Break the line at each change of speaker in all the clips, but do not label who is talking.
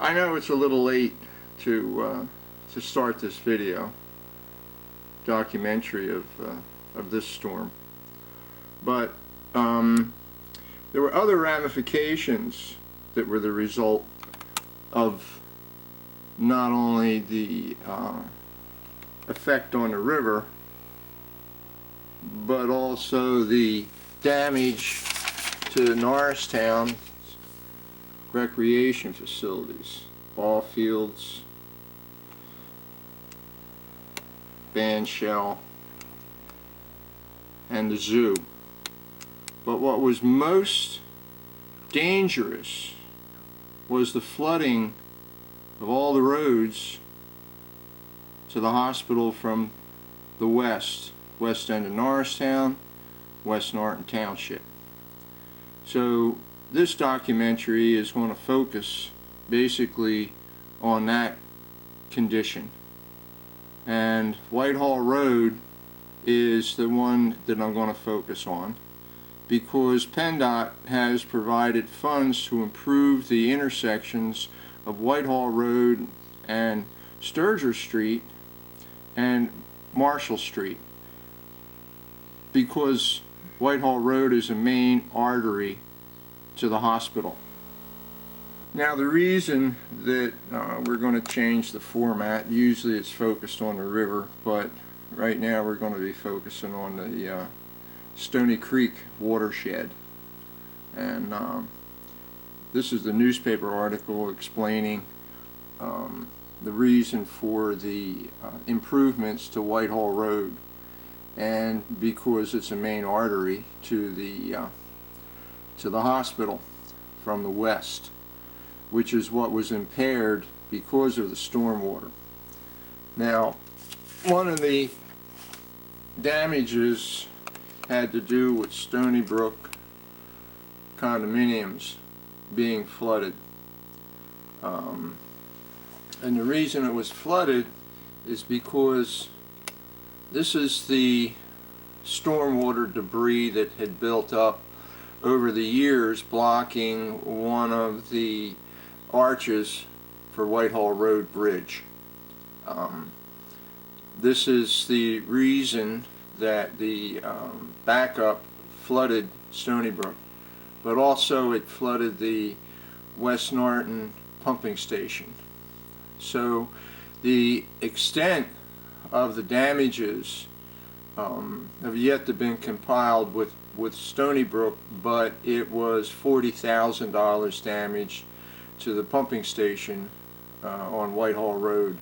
I know it's a little late to start this video documentary of this storm, but there were other ramifications that were the result of not only the effect on the river, but also the damage to Norristown recreation facilities, ball fields, band shell, and the zoo. But what was most dangerous was the flooding of all the roads to the hospital from the west end of Norristown, West Norton Township. So this documentary is going to focus basically on that condition, and Whitehall Road is the one that I'm going to focus on because PennDOT has provided funds to improve the intersections of Whitehall Road and Sturger Street and Marshall Street, because Whitehall Road is a main artery to the hospital. Now, the reason that we're going to change the format, usually it's focused on the river, but right now we're going to be focusing on the Stony Creek watershed. And this is the newspaper article explaining the reason for the improvements to Whitehall Road, and because it's a main artery to the hospital from the west, which is what was impaired because of the stormwater. Now, one of the damages had to do with Stony Brook condominiums being flooded. And the reason it was flooded is because this is the stormwater debris that had built up over the years, blocking one of the arches for Whitehall Road Bridge. This is the reason that the backup flooded Stony Brook, but also it flooded the West Norton pumping station. So the extent of the damages have yet to been compiled with Stony Brook, but it was $40,000 damage to the pumping station on Whitehall Road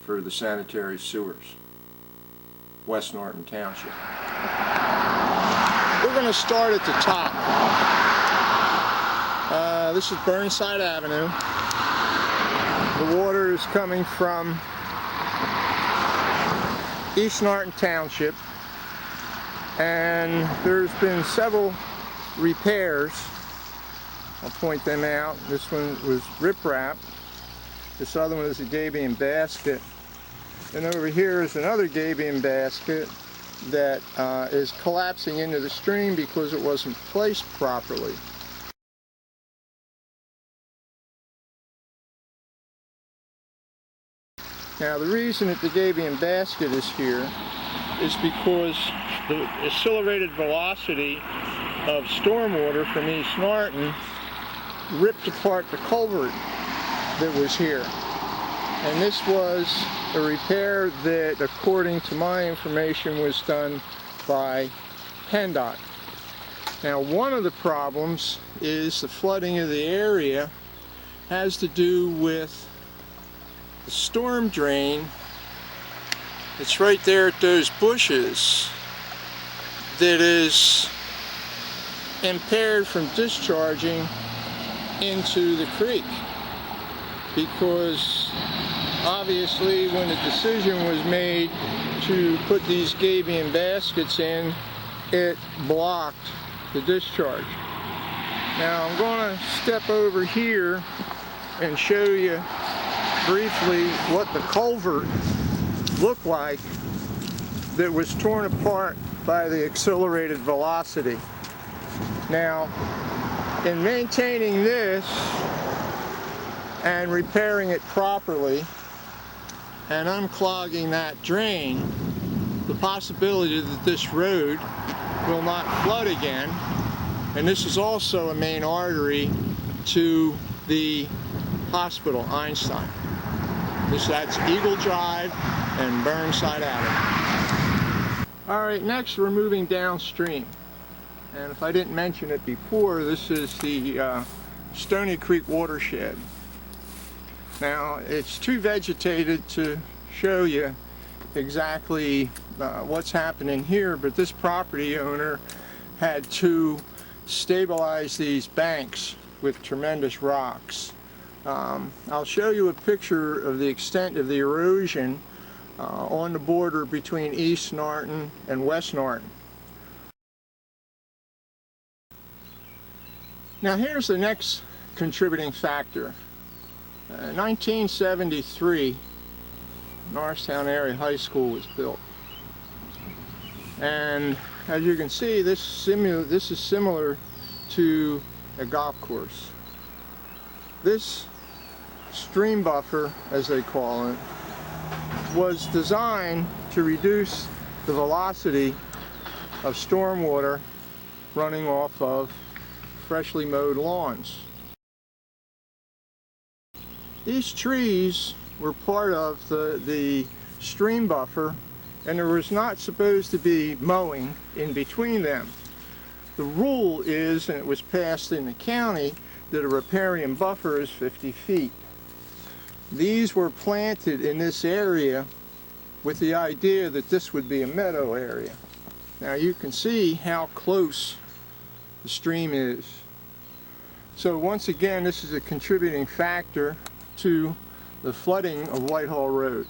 for the sanitary sewers, West Norton Township. We're going to start at the top. This is Burnside Avenue. The water is coming from East Norton Township, and there's been several repairs. I'll point them out. This one was riprap. This other one is a gabion basket. And over here is another gabion basket that is collapsing into the stream because it wasn't placed properly. Now, the reason that the gabion basket is here is because the accelerated velocity of stormwater from East Norton ripped apart the culvert that was here. And this was a repair that, according to my information, was done by PennDOT. Now, one of the problems is the flooding of the area has to do with the storm drain. It's right there at those bushes that is impaired from discharging into the creek, because obviously when the decision was made to put these gabion baskets in, it blocked the discharge. Now I'm going to step over here and show you briefly what the culvert looked like that was torn apart by the accelerated velocity. Now, in maintaining this, and repairing it properly and unclogging that drain, the possibility that this road will not flood again. And this is also a main artery to the hospital, Einstein. That's Eagle Drive and Burnside Avenue. Alright, next we're moving downstream. And if I didn't mention it before, this is the Stony Creek watershed. Now, it's too vegetated to show you exactly what's happening here, but this property owner had to stabilize these banks with tremendous rocks. I'll show you a picture of the extent of the erosion on the border between East Norton and West Norton. Now here's the next contributing factor. 1973, Norristown Area High School was built. And as you can see, this is similar to a golf course. This stream buffer, as they call it, was designed to reduce the velocity of stormwater running off of freshly mowed lawns. These trees were part of the stream buffer, and there was not supposed to be mowing in between them. The rule is, and it was passed in the county, that a riparian buffer is 50 feet. These were planted in this area with the idea that this would be a meadow area. Now you can see how close the stream is. So once again, this is a contributing factor to the flooding of Whitehall Road.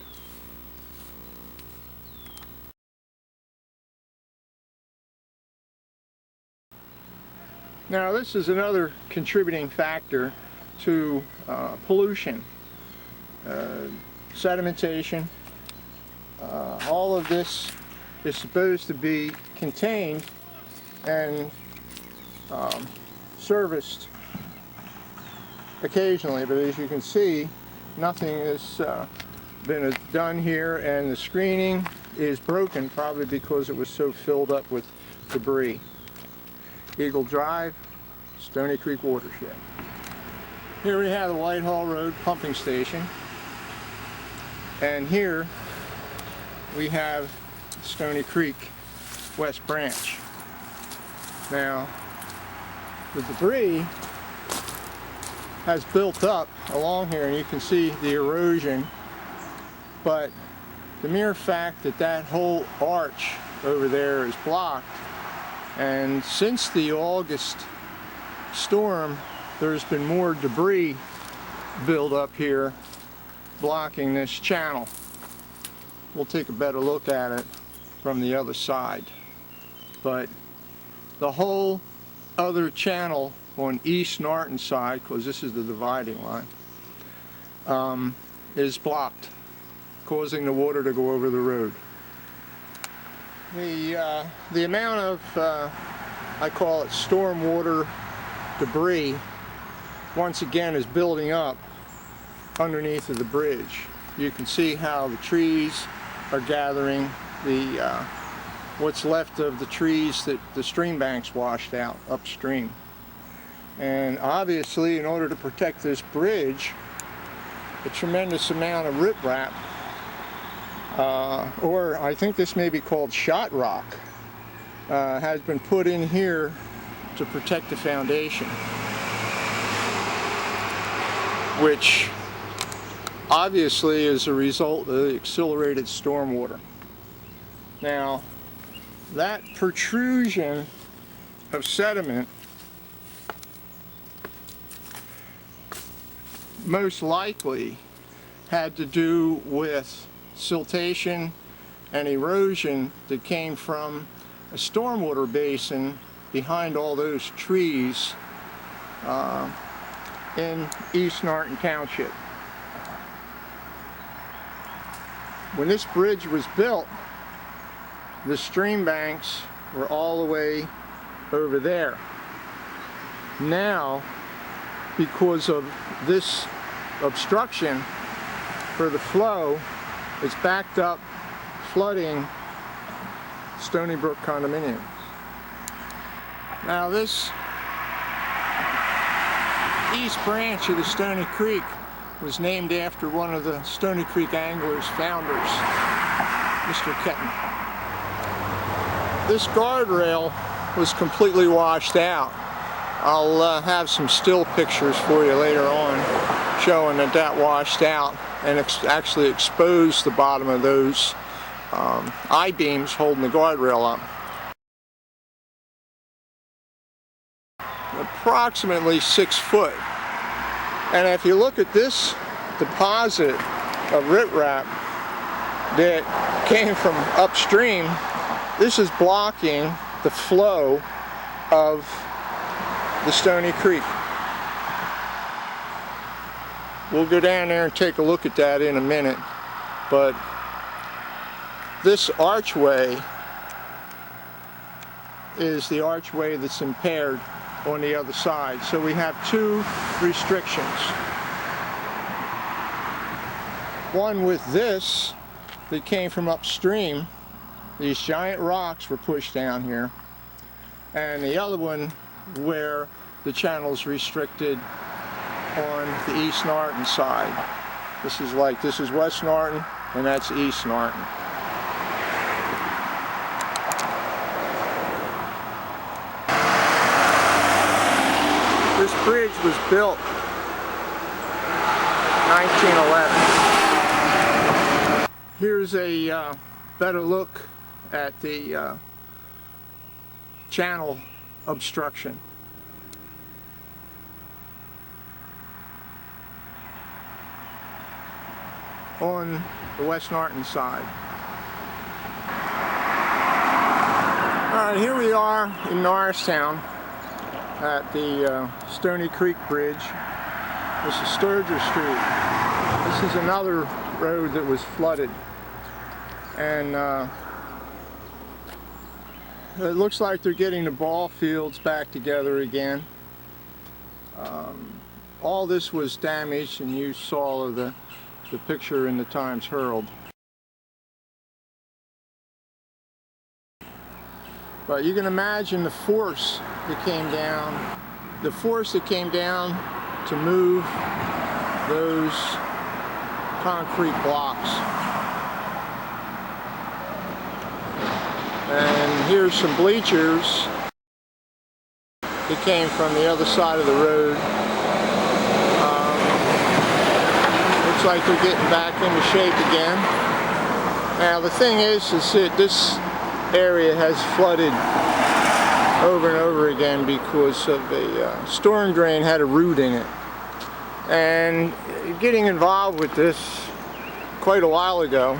Now this is another contributing factor to pollution, sedimentation. All of this is supposed to be contained and serviced occasionally, but as you can see, nothing has been done here, and the screening is broken, probably because it was so filled up with debris. Eagle Drive, Stony Creek watershed. Here we have the Whitehall Road pumping station, and here we have Stony Creek West Branch. Now, the debris has built up along here, and you can see the erosion, but the mere fact that that whole arch over there is blocked, and since the August storm, there's been more debris build up here blocking this channel. We'll take a better look at it from the other side. But the whole other channel on East Norton side, because this is the dividing line, is blocked, causing the water to go over the road. The amount of, I call it stormwater debris, once again is building up underneath of the bridge. You can see how the trees are gathering what's left of the trees that the stream banks washed out upstream. And obviously, in order to protect this bridge, a tremendous amount of riprap, or I think this may be called shot rock, has been put in here to protect the foundation, which obviously is a result of the accelerated stormwater. Now, that protrusion of sediment most likely had to do with siltation and erosion that came from a stormwater basin behind all those trees in East Norton Township. When this bridge was built, the stream banks were all the way over there. Now, because of this obstruction for the flow. It's backed up, flooding Stony Brook condominiums. Now this east branch of the Stony Creek was named after one of the Stony Creek Anglers founders, Mr. Ketton. This guardrail was completely washed out. I'll have some still pictures for you later on showing that washed out and actually exposed the bottom of those I-beams holding the guardrail up. Approximately 6 foot. And if you look at this deposit of riprap that came from upstream, this is blocking the flow of the Stony Creek. We'll go down there and take a look at that in a minute, but this archway is the archway that's impaired on the other side. So we have two restrictions. One with this that came from upstream. These giant rocks were pushed down here. And the other one where the channel's restricted on the East Norton side. This is West Norton and that's East Norton. This bridge was built 1911. Here's a better look at the channel obstruction. On the West Norton side. Alright, here we are in Norristown at the Stony Creek Bridge. This is Sturger Street. This is another road that was flooded. And it looks like they're getting the ball fields back together again. All this was damaged, and you saw the picture in the Times Herald. But you can imagine the force that came down. The force that came down to move those concrete blocks. And here's some bleachers that came from the other side of the road. Looks like they're getting back into shape again. Now the thing is that this area has flooded over and over again because of a storm drain had a root in it. And getting involved with this quite a while ago,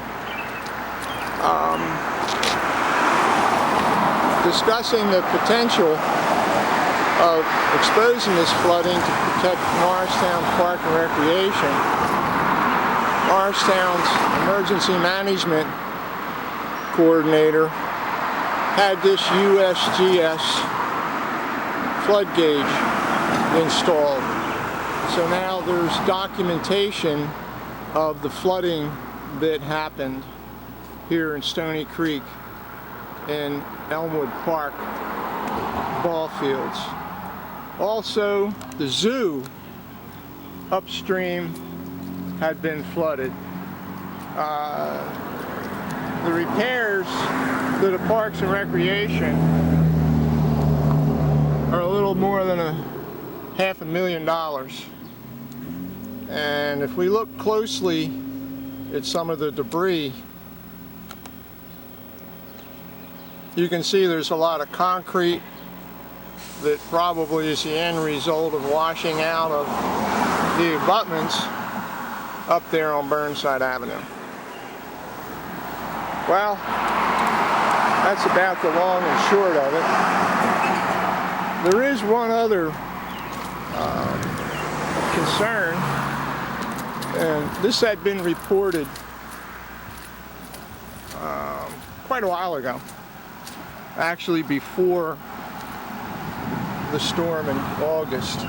discussing the potential of exposing this flooding to protect Norristown Park and Recreation, Norristown's emergency management coordinator had this USGS flood gauge installed. So now there's documentation of the flooding that happened here in Stony Creek in Elmwood Park ball fields. Also, the zoo upstream had been flooded. The repairs to the Parks and Recreation are a little more than $500,000. And if we look closely at some of the debris, you can see there's a lot of concrete that probably is the end result of washing out of the abutments up there on Burnside Avenue. Well, that's about the long and short of it. There is one other concern, and this had been reported quite a while ago, actually before the storm in August.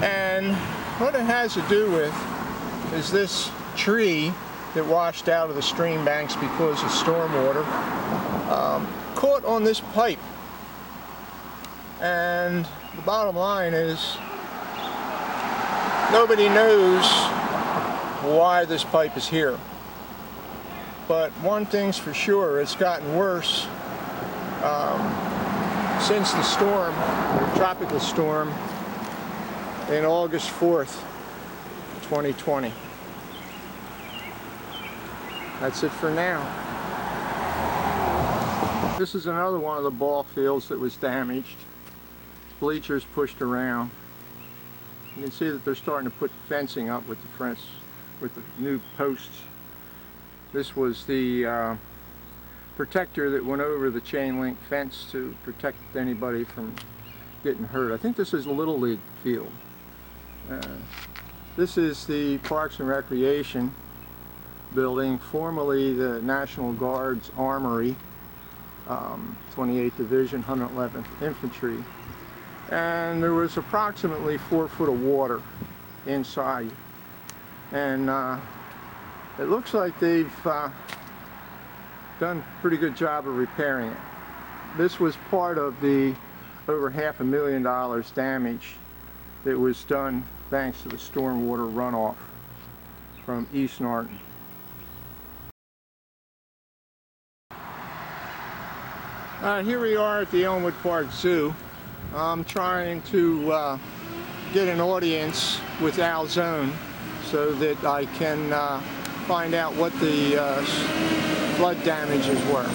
And what it has to do with is this tree that washed out of the stream banks because of storm water caught on this pipe. And the bottom line is, nobody knows why this pipe is here. But one thing's for sure, it's gotten worse since the storm, the tropical storm, in August 4th, 2020. That's it for now. This is another one of the ball fields that was damaged. Bleachers pushed around. You can see that they're starting to put fencing up with the fence, with the new posts. This was the protector that went over the chain link fence to protect anybody from getting hurt. I think this is a Little League field. This is the Parks and Recreation building, formerly the National Guard's Armory, 28th Division, 111th Infantry. And there was approximately 4 foot of water inside. And it looks like they've done a pretty good job of repairing it. This was part of the over $500,000 damage that was done thanks to the stormwater runoff from East Norton. Here we are at the Elmwood Park Zoo. I'm trying to get an audience with Al Zone so that I can find out what the flood damages were.